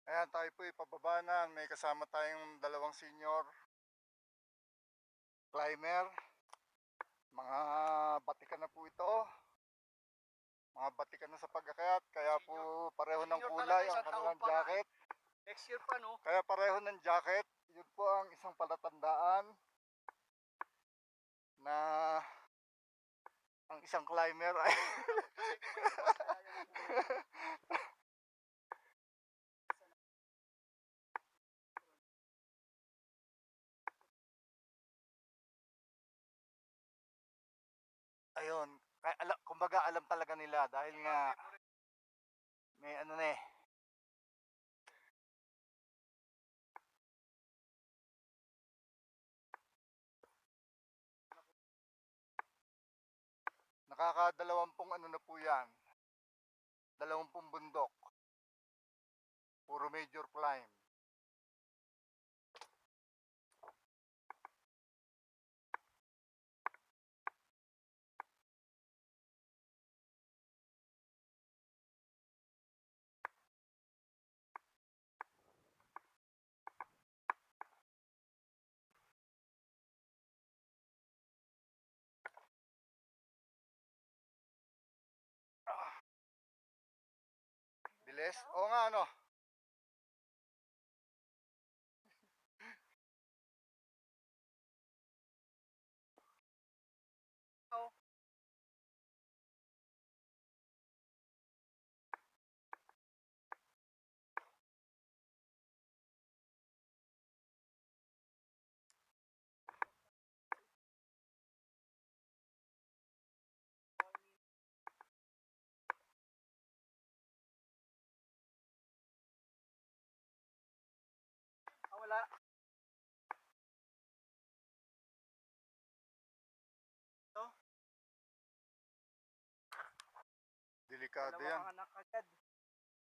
Ayan, tayo po'y pababa na. May kasama tayong dalawang senior climber. Mga batikan na po ito. Mga batikan na sa pag-akyat. Kaya po pareho ng kulay ang kanilang jacket. Next year pa, no? Kaya pareho ng jacket. Yun po ang isang palatandaan na ang isang climber ay ayun, kumbaga alam talaga nila dahil nga may ano na eh. Nakakadalawampung ano na po yan. 20 bundok. Puro major climb. Bilis? Oo nga ano. Oh. Wala. Ito? Delikado Dalawa yan. kang anak agad.